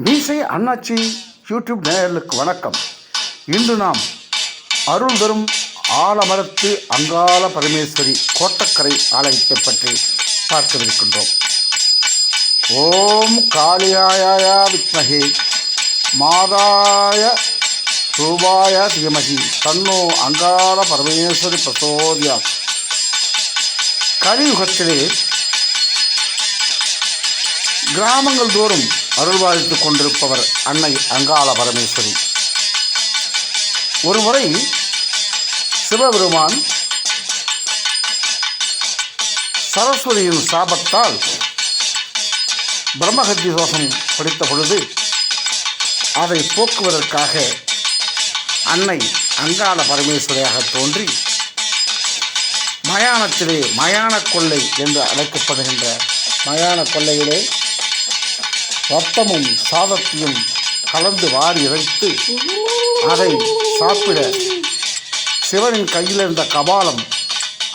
மீசை அண்ணாச்சி யூடியூப் நேயர்களுக்கு வணக்கம். இன்று நாம் அருள் தரும் ஆலமரத்து அங்காள பரமேஸ்வரி கோட்டக்கரை ஆலயத்தை பற்றி பார்க்கவிருக்கின்றோம். ஓம் காளியாய வித்மஹே மாதாய ரூபாய தீமஹி தன்னோ அங்காள பரமேஸ்வரி பிரசோதியாத். கலியுகத்திலே கிராமங்கள் தோறும் அருள்வாழ்த்து கொண்டிருப்பவர் அன்னை அங்காள பரமேஸ்வரி. ஒருமுறை சிவபெருமான் சரஸ்வதியின் சாபத்தால் பிரம்மஹத்தி தோஷம் படித்த பொழுது அதை போக்குவதற்காக அன்னை அங்காள பரமேஸ்வரியாக தோன்றி மயானத்திலே மயான கொள்ளை என்று அழைக்கப்படுகின்ற மயான கொள்ளையிலே ரத்தமும் சாதத்தையும் கலந்து வாரி இறைத்து அதை சாப்பிட சிவனின் கையில் இருந்த கபாலம்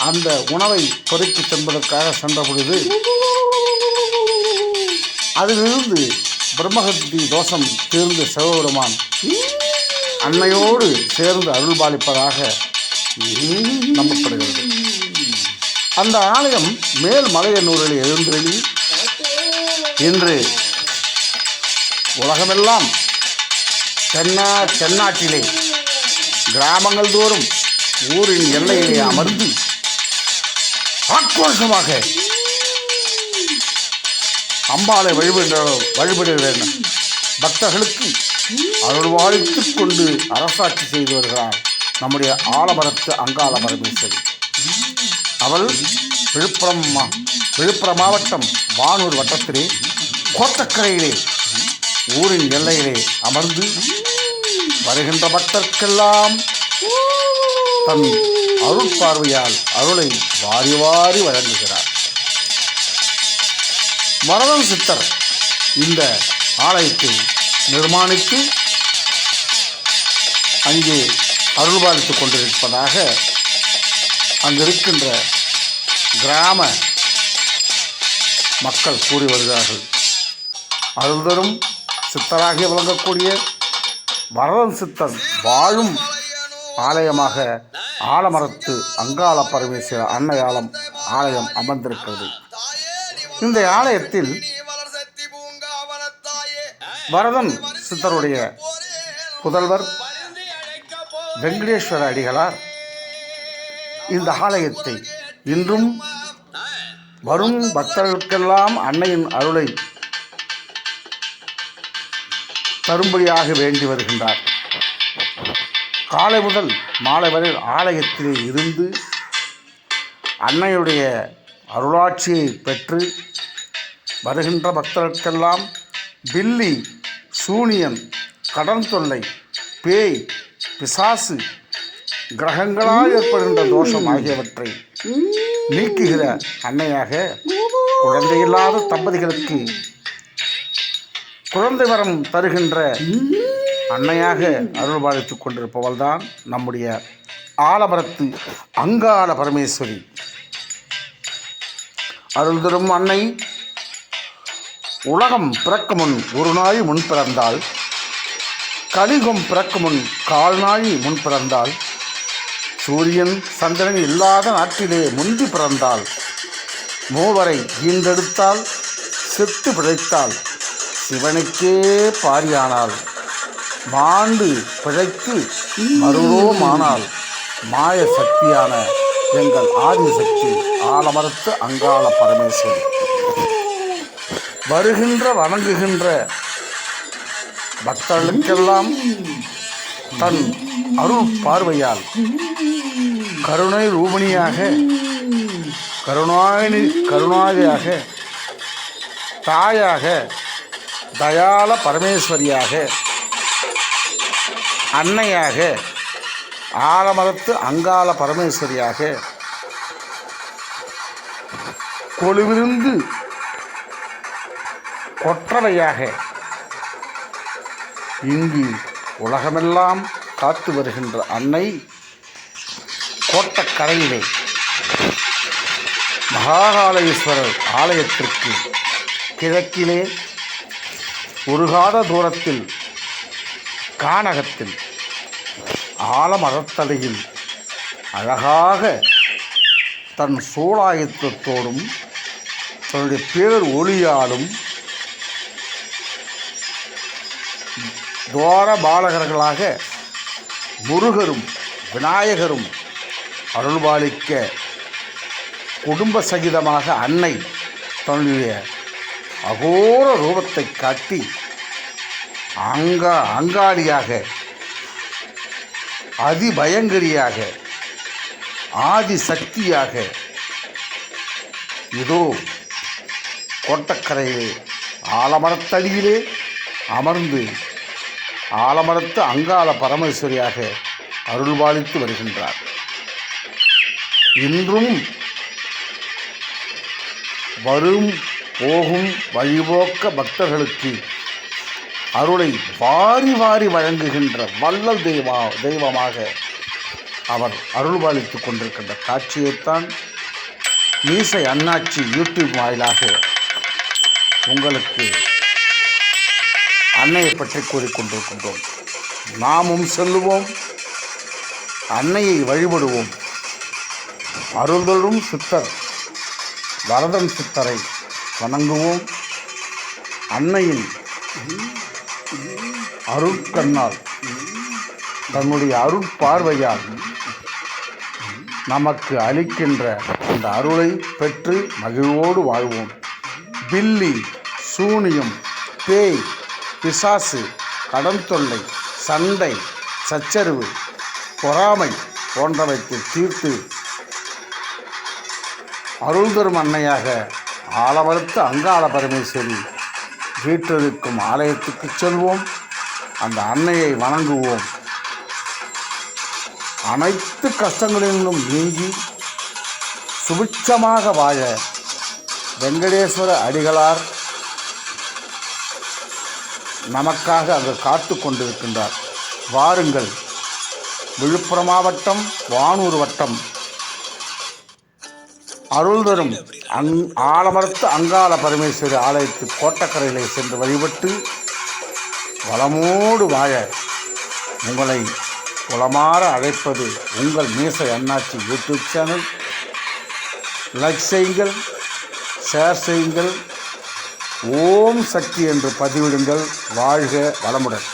அந்த உணவை பொறுக்கி தின்பதற்காக சென்ற பொழுது அதிலிருந்து பிரம்மஹத்தி தோஷம் தீர்ந்து சிவபெருமான் அன்னையோடு சேர்ந்து அருள்பாலிப்பதாக நம்பப்படுகிறது. அந்த ஆலயம் மேல் மலையனூரில் எழுந்தருளி இன்று உலகமெல்லாம் தென்னாட்டிலே கிராமங்கள் தோறும் ஊரின் எல்லையிலே அமர்ந்து ஆக்ரோஷமாக அம்பாளை வழிபடுகிற பக்தர்களுக்கு அருள்வாழ்த்துக் கொண்டு அரசாட்சி செய்து வருகிறார் நம்முடைய ஆலமரத்து அங்காள பரமேஸ்வரி. அவள் விழுப்புரம் மாவட்டம் வானூர் வட்டத்திலே கோட்டக்கரையிலே ஊரின் எல்லையிலே அமர்ந்து வருகின்ற பக்தர்க்கெல்லாம் தன் அருட்பார்வையால் அருளை வாரி வாரி வழங்குகிறார். வரதன் சித்தர் இந்த ஆலயத்தை நிர்மாணித்து அங்கே அருள்பாலித்துக் கொண்டிருப்பதாக அங்கிருக்கின்ற கிராம மக்கள் கூறி வருகிறார்கள். அருள்தரும் சித்தராக விளங்கக்கூடிய வரதன் சித்தர் வாழும் ஆலயமாக ஆலமரத்து அங்காள பரமேஸ்வர அன்னை ஆலயம் அமர்ந்திருக்கிறது. இந்த ஆலயத்தில் வரதன் சித்தருடைய புதல்வர் வெங்கடேஸ்வர அடிகளார் இந்த ஆலயத்தை இன்றும் வரும் பக்தர்களுக்கெல்லாம் அன்னையின் அருளை தரும்படியாக வேண்டி வருகின்றார். காலை முதல் மாலை வரை ஆலயத்திலே இருந்து அன்னையுடைய அருளாட்சியை பெற்று வருகின்ற பக்தர்களுக்கெல்லாம் பில்லி, சூனியன், கடன் தொல்லை, பேய், பிசாசு, கிரகங்களால் ஏற்படுகின்ற தோஷம் ஆகியவற்றை நீக்குகிற அன்னையாக குழந்தையில்லாத தம்பதிகளுக்கு குழந்தை வரம் தருகின்ற அன்னையாக அருள்பாலித்துக் கொண்டிருப்பவள்தான் நம்முடைய ஆலமரத்து அங்காள பரமேஸ்வரி. அருள் தரும் அன்னை உலகம் பிறக்கும் முன் ஒரு நாள் முன் பிறந்தாள், கலியுகம் பிறக்கும் முன் கால் நாள் முன் பிறந்தாள், சூரியன் சந்திரன் இல்லாத நாட்டிலே முந்தி பிறந்தாள், மூவரை ஈண்டெடுத்தால், செத்து பிழைத்தாள், சிவனுக்கே பாரியானாள், மாண்டு பிழைத்து மருவமானாள், மாய சக்தியான எங்கள் ஆதிசக்தி ஆலமரத்து அங்காள பரமேஸ்வரி. வருகின்ற வணங்குகின்ற பக்தர்களுக்கெல்லாம் தன் அருள் பார்வையால் கருணை ரூபணியாக கருணாதியாக தாயாக தயால பரமேஸ்வரியாக அன்னையாக ஆலமரத்து அங்காள பரமேஸ்வரியாக கொலுவிருந்து கொற்றவையாக இங்கு உலகமெல்லாம் காத்து வருகின்ற அன்னை கோட்டக்கரையிலே மகாகாளேஸ்வரர் ஆலயத்திற்கு கிழக்கிலே உருகாத தூரத்தில் கானகத்தில் ஆலமரத்தடியில் அழகாக தன் சூலாயுத்தத்தோடும் தன்னுடைய பேர் ஒளியாலும் துவார பாலகர்களாக முருகரும் விநாயகரும் அருள்பாலிக்க குடும்ப சகிதமாக அன்னை தன்னுடைய அகோர ரூபத்தை காட்டி அங்காளியாக அதிபயங்கரியாக ஆதி சக்தியாக இதோ கோட்டக்கரையிலே ஆலமரத்தடியிலே அமர்ந்து ஆலமரத்து அங்காள பரமேஸ்வரியாக அருள்பாலித்து வருகின்றார். இன்றும் வரும் போகும் வழிபோக்க பக்தர்களுக்கு அருளை வாரி வாரி வழங்குகின்ற வள்ளல் தெய்வமாக அவர் அருள்பாலித்து கொண்டிருக்கின்ற காட்சியைத்தான் மீசை அண்ணாச்சி யூடியூப் வாயிலாக உங்களுக்கு அன்னையை பற்றி கூறிக்கொண்டிருக்கின்றோம். நாமும் செல்லுவோம், அன்னையை வழிபடுவோம். அருள்தொழும் சித்தர் வரதன் சித்தரை வணங்குவோம். அன்னையின் அருட்கண்ணால் தன்னுடைய அருட்பார்வையால் நமக்கு அளிக்கின்ற அந்த அருளை பெற்று மகிழ்வோடு வாழ்வோம். பில்லி, சூனியம், பேய், பிசாசு, கடன் தொல்லை, சண்டை, சச்சரவு, பொறாமை போன்றவற்றை தீர்த்து அருள் தரும் அன்னையாக ஆலமரத்து அங்காள பரமேஸ்வரி வீற்றிருக்கும் ஆலயத்துக்கு செல்வோம். அந்த அன்னையை வணங்குவோம். அனைத்து கஷ்டங்களிலும் நீங்கி சுபிட்சமாக வாழ வெங்கடேஸ்வர அடிகளார் நமக்காக அங்கு காத்து கொண்டிருக்கின்றார். வாருங்கள். விழுப்புரம் மாவட்டம் வானூர் வட்டம் அருள் தரும் ஆலமரத்து அங்காள பரமேஸ்வரி ஆலயத்து கோட்டக்கரையிலே சென்று வழிபட்டு வளமோடு வாழ உங்களை உளமாற அழைப்பது உங்கள் மீசை அண்ணாச்சி யூடியூப் சேனல். லைக் செய்யுங்கள், ஷேர் செய்யுங்கள், ஓம் சக்தி என்று பதிவிடுங்கள். வாழ்க வளமுடன்.